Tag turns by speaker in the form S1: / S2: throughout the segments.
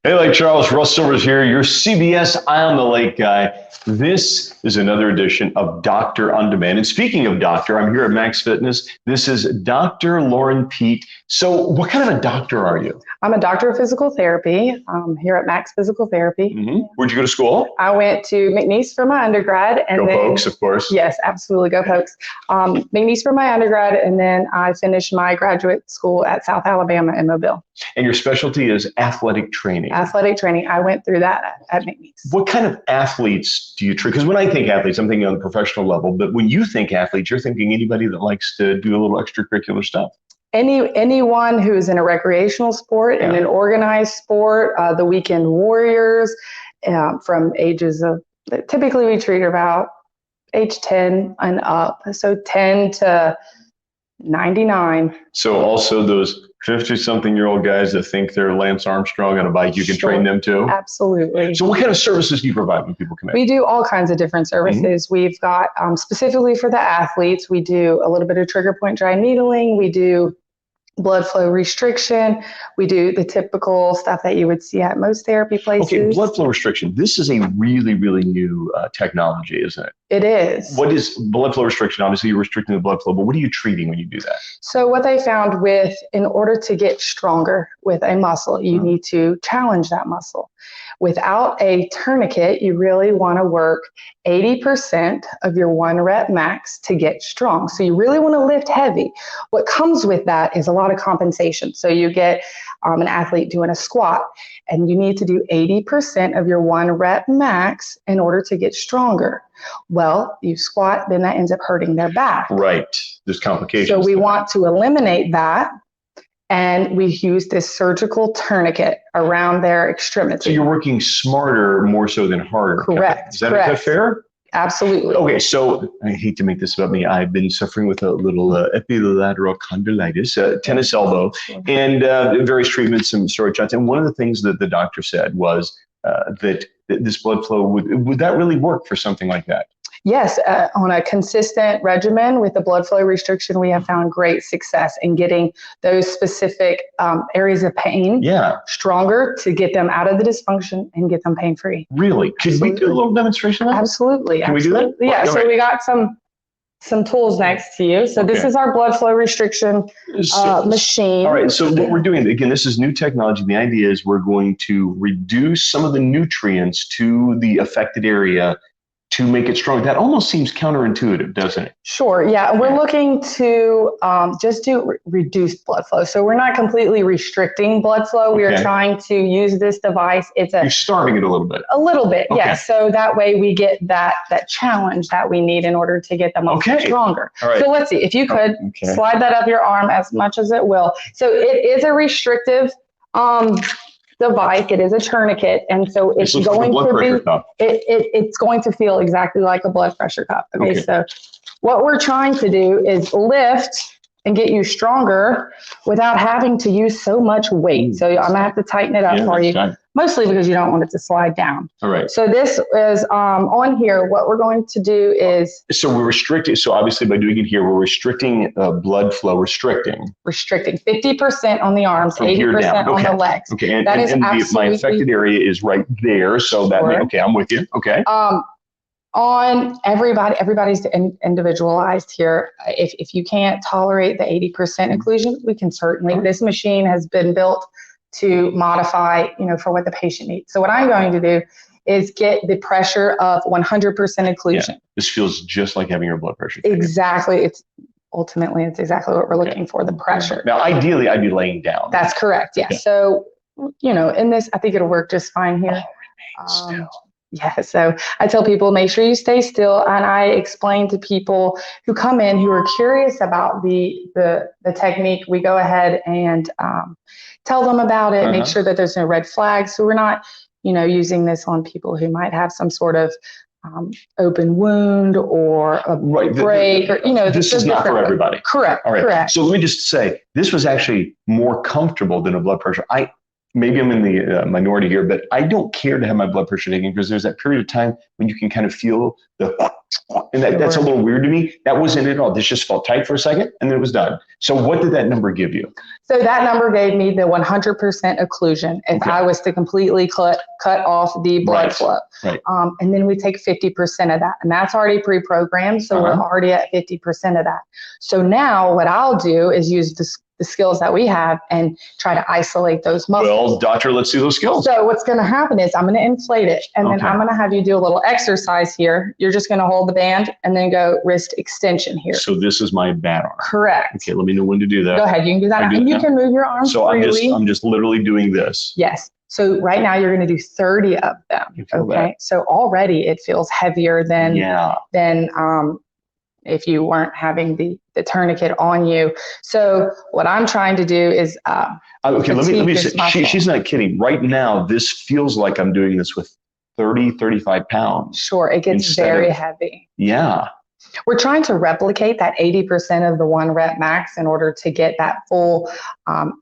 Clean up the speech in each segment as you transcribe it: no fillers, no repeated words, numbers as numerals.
S1: Hey, Lake Charles, Russ Silvers here, your CBS Eye on the Lake guy. This is another edition of Doctor on Demand. And speaking of doctor, I'm here at MAXX Fitness. This is Dr. Lauren Pitre. So what kind of a doctor are you?
S2: I'm a doctor of physical therapy here at MAXX Physical Therapy.
S1: Mm-hmm. Where'd you go to school?
S2: I went to McNeese for my undergrad. And
S1: go
S2: then,
S1: Pokes, of course.
S2: Yes, absolutely. Go Pokes. McNeese for my undergrad, and then I finished my graduate school at South Alabama in Mobile.
S1: And your specialty is athletic training.
S2: Athletic training. I went through that at McNeese.
S1: What kind of athletes do you treat? Because when I think athletes, I'm thinking on the professional level. But when you think athletes, you're thinking anybody that likes to do a little extracurricular stuff.
S2: Anyone who is in a recreational sport, in an organized sport, the weekend warriors, from ages of, typically we treat about age 10 and up. So 10 to 99.
S1: So also those 50-something-year-old guys that think they're Lance Armstrong on a bike, you can train them too?
S2: Absolutely.
S1: So what kind of services do you provide when people come in?
S2: We do all kinds of different services. Mm-hmm. We've got, specifically for the athletes, we do a little bit of trigger point dry needling. We do blood flow restriction. We do the typical stuff that you would see at most therapy places.
S1: Okay, blood flow restriction. This is a really, really new technology, isn't it?
S2: It is.
S1: What is blood flow restriction? Obviously, you're restricting the blood flow, but what are you treating when you do that?
S2: So what they found in order to get stronger with a muscle, you need to challenge that muscle. Without a tourniquet, you really want to work 80% of your 1 rep max to get strong. So you really want to lift heavy. What comes with that is a lot of compensation. So you get an athlete doing a squat, and you need to do 80% of your 1 rep max in order to get stronger. Well, you squat, then that ends up hurting their back.
S1: Right. There's complications.
S2: So we want to eliminate that. And we use this surgical tourniquet around their extremity.
S1: So you're working smarter more so than harder.
S2: Correct.
S1: Is that fair?
S2: Absolutely.
S1: Okay, so I hate to make this about me. I've been suffering with a little epilateral condylitis, tennis elbow, and various treatments and steroid shots. And one of the things that the doctor said was that this blood flow, would that really work for something like that?
S2: Yes, on a consistent regimen with the blood flow restriction, we have found great success in getting those specific areas of pain stronger to get them out of the dysfunction and get them pain-free.
S1: Really? Could we do a little demonstration of that?
S2: Absolutely.
S1: Can we do that?
S2: Yeah, so we got some tools next to you. So this is our blood flow restriction machine. All
S1: right, so what we're doing, again, this is new technology. The idea is we're going to reduce some of the nutrients to the affected area to make it strong. That almost seems counterintuitive, doesn't it?
S2: Sure, yeah. We're looking to just do reduced blood flow. So we're not completely restricting blood flow. We are trying to use this device.
S1: You're starving it a little bit.
S2: A little bit, yes. So that way we get that challenge that we need in order to get the muscle stronger.
S1: All right.
S2: So let's see, if you could slide that up your arm as much as it will. So it is a restrictive device. It is a tourniquet, and so it's going to be it's going to feel exactly like a blood pressure cuff. Okay, so what we're trying to do is lift and get you stronger without having to use so much weight. So I'm gonna have to tighten it up for you, mostly because you don't want it to slide down.
S1: All right.
S2: So this is on here. What we're going to do is
S1: we're restricting. So obviously by doing it here, we're restricting blood flow. Restricting 50%
S2: on the arms, 80% on the legs.
S1: Okay, and that is absolutely my affected area is right there. So that I'm with you. Okay.
S2: On everybody's individualized here. If you can't tolerate the 80% inclusion, we can certainly. This machine has been built to modify, for what the patient needs. So what I'm going to do is get the pressure of 100% inclusion.
S1: Yeah. This feels just like having your blood pressure taken.
S2: Exactly. It's exactly what we're looking for, the pressure.
S1: Now, ideally, I'd be laying down.
S2: That's correct. Yeah. So, in this, I think it'll work just fine here. Yeah, so I tell people, make sure you stay still. And I explain to people who come in who are curious about the technique, we go ahead and tell them about it, make sure that there's no red flags. So we're not, using this on people who might have some sort of open wound or a break, or,
S1: this is not for everybody.
S2: Correct.
S1: All right.
S2: Correct.
S1: So let me just say, this was actually more comfortable than a blood pressure. maybe I'm in the minority here, but I don't care to have my blood pressure taken because there's that period of time when you can kind of feel and that's a little weird to me. That wasn't it at all. This just felt tight for a second and then it was done. So what did that number give you?
S2: So that number gave me the 100% occlusion if I was to completely cut off the blood flow.
S1: Right.
S2: And then we take 50% of that. And that's already pre-programmed. So we're already at 50% of that. So now what I'll do is use the skills that we have and try to isolate those muscles.
S1: Well, doctor, let's see those skills.
S2: So what's going to happen is I'm going to inflate it. And then I'm going to have you do a little exercise here. You're just going to hold the band and then go wrist extension here.
S1: So this is my bad arm.
S2: Correct.
S1: Okay, let me know when to do that.
S2: Go ahead. You can do that. And you can move your arms freely.
S1: I'm just literally doing this.
S2: Yes. So right now you're going to do 30 of them. Okay. So already it feels heavier than if you weren't having the tourniquet on you. So what I'm trying to do is
S1: okay, let me say, she's not kidding. Right now, this feels like I'm doing this with 30, 35 pounds.
S2: Sure, it gets very heavy.
S1: Yeah.
S2: We're trying to replicate that 80% of the 1 rep max in order to get that full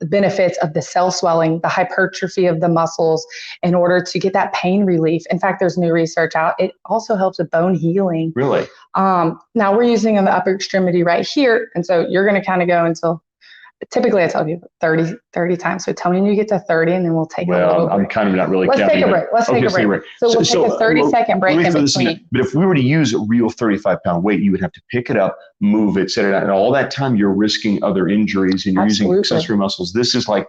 S2: benefits of the cell swelling, the hypertrophy of the muscles, in order to get that pain relief. In fact, there's new research out. It also helps with bone healing.
S1: Really?
S2: Now we're using on the upper extremity right here. And so you're going to kind of go until, typically I tell you 30 times. So tell me when you get to 30 and then we'll take a little break.
S1: I'm kind of not really
S2: Let's take a break. Let's take a break. So we'll take a 30-second break in between.
S1: But if we were to use a real 35-pound weight, you would have to pick it up, move it, set it out. And all that time you're risking other injuries and you're using accessory muscles. This is like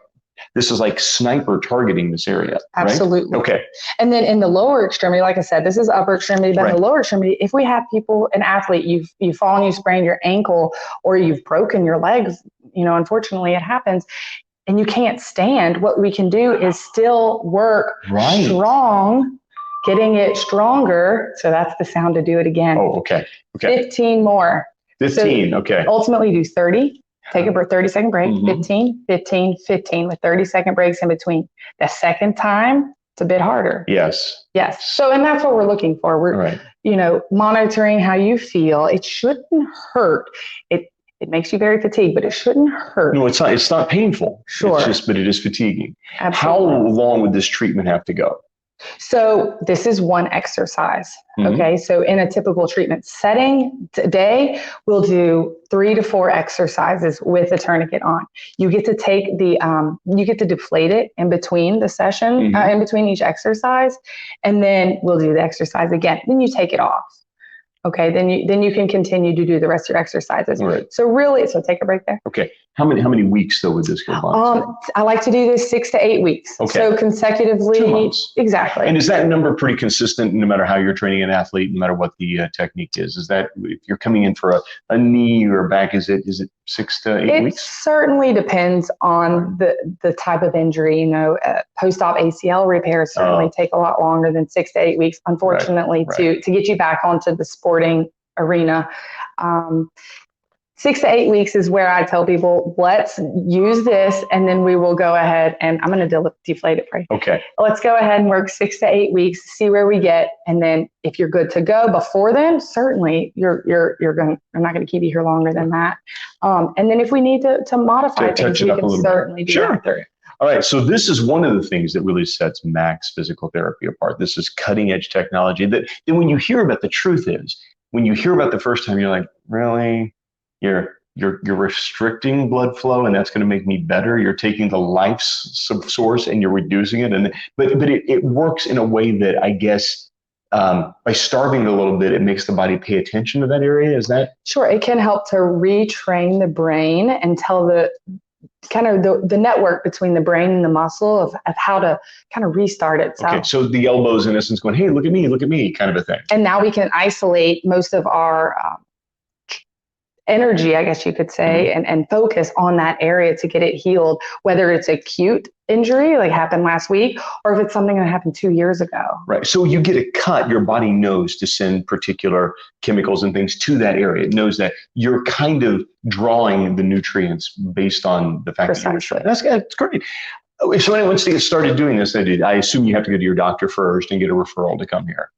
S1: sniper targeting this area.
S2: Absolutely.
S1: Right? Okay.
S2: And then in the lower extremity, like I said, this is upper extremity, but in the lower extremity, if we have people, an athlete, you've fallen, you sprained your ankle, or you've broken your legs, unfortunately it happens, and you can't stand, what we can do is still work strong, getting it stronger. So that's the sound to do it again.
S1: Oh, okay.
S2: 15 more.
S1: 15, okay.
S2: Ultimately do 30. Take a 30-second break, 15, 15, 15 with 30-second breaks in between. The second time, it's a bit harder.
S1: Yes.
S2: So, and that's what we're looking for. We're, monitoring how you feel. It shouldn't hurt. It makes you very fatigued, but it shouldn't hurt.
S1: No, it's not. It's not painful.
S2: Sure.
S1: But it is fatiguing.
S2: Absolutely.
S1: How long would this treatment have to go?
S2: So this is one exercise. Okay. So in a typical treatment setting today, we'll do 3 to 4 exercises with a tourniquet on. You get to take you get to deflate it in between the session, in between each exercise, and then we'll do the exercise again. Then you take it off. Okay, then you can continue to do the rest of your exercises.
S1: Right.
S2: So take a break there.
S1: Okay. How many weeks though would this go on?
S2: I like to do this 6 to 8 weeks.
S1: Okay.
S2: So consecutively.
S1: 2 months.
S2: Exactly.
S1: And is that number pretty consistent no matter how you're training an athlete, no matter what the technique is? Is that if you're coming in for a knee or a back, is it 6 to 8 weeks?
S2: It certainly depends on the type of injury. Post-op ACL repairs certainly take a lot longer than 6 to 8 weeks, unfortunately, to get you back onto the sporting arena. 6 to 8 weeks is where I tell people, let's use this, and then we will go ahead and I'm going to deflate it for you.
S1: Okay.
S2: Let's go ahead and work 6 to 8 weeks, see where we get, and then if you're good to go before then, certainly you're not going to keep you here longer than that. And then if we need to modify things, we can certainly do that.
S1: All right, so this is one of the things that really sets MAXX Physical Therapy apart. This is cutting edge technology that when you hear about, the truth is, when you hear about the first time, you're like, really? You're restricting blood flow, and that's going to make me better. You're taking the life source and you're reducing it, but it works in a way that I guess by starving it a little bit, it makes the body pay attention to that area. Is that? Sure,
S2: it can help to retrain the brain and tell the network between the brain and the muscle of how to kind of restart itself.
S1: Okay, so the elbow's in essence going, hey, look at me, kind of a thing.
S2: And now we can isolate most of our energy, I guess you could say, and focus on that area to get it healed, whether it's acute injury like happened last week, or if it's something that happened 2 years ago.
S1: Right. So you get a cut, your body knows to send particular chemicals and things to that area. It knows that you're kind of drawing the nutrients based on the fact that you're restricting. That's great. If somebody wants to get started doing this, I assume you have to go to your doctor first and get a referral to come here.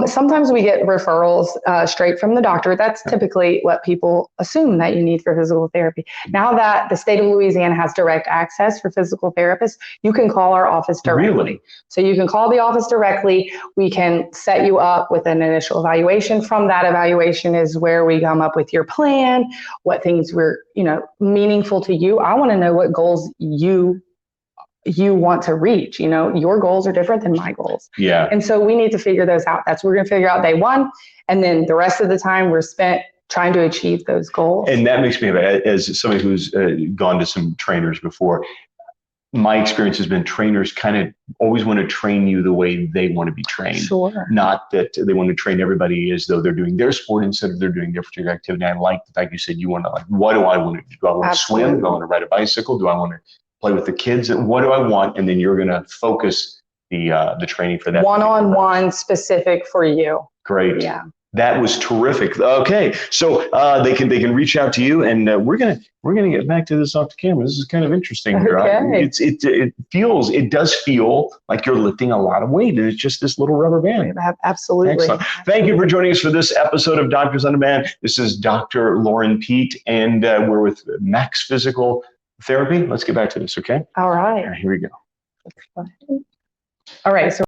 S2: Sometimes we get referrals straight from the doctor. That's typically what people assume that you need for physical therapy. Now that the state of Louisiana has direct access for physical therapists, you can call our office directly.
S1: Really?
S2: So you can call the office directly. We can set you up with an initial evaluation. From that evaluation is where we come up with your plan, what things were, meaningful to you. I want to know what goals you want to reach. Your goals are different than my goals.
S1: Yeah.
S2: And so we need to figure those out. We're going to figure out day one. And then the rest of the time we're spent trying to achieve those goals.
S1: And that makes me, as somebody who's gone to some trainers before, my experience has been trainers kind of always want to train you the way they want to be trained.
S2: Sure.
S1: Not that they want to train everybody as though they're doing their sport instead of they're doing their particular activity. I like the fact you said you want to, what do I want to do? Do I want to swim? Do I want to ride a bicycle? Do I want to play with the kids? And what do I want? And then you're going to focus the training for that.
S2: One-on-one specific for you.
S1: Great.
S2: Yeah.
S1: That was terrific. Okay, so they can reach out to you, and we're gonna get back to this off the camera. This is kind of interesting.
S2: Okay.
S1: It does feel like you're lifting a lot of weight, and it's just this little rubber band.
S2: Absolutely.
S1: Excellent. Thank you for joining us for this episode of Doctors on Demand. This is Dr. Lauren Pitre, and we're with MAXX Physical Therapy. Let's get back to this, okay?
S2: All right.
S1: Here we go.
S2: All right. So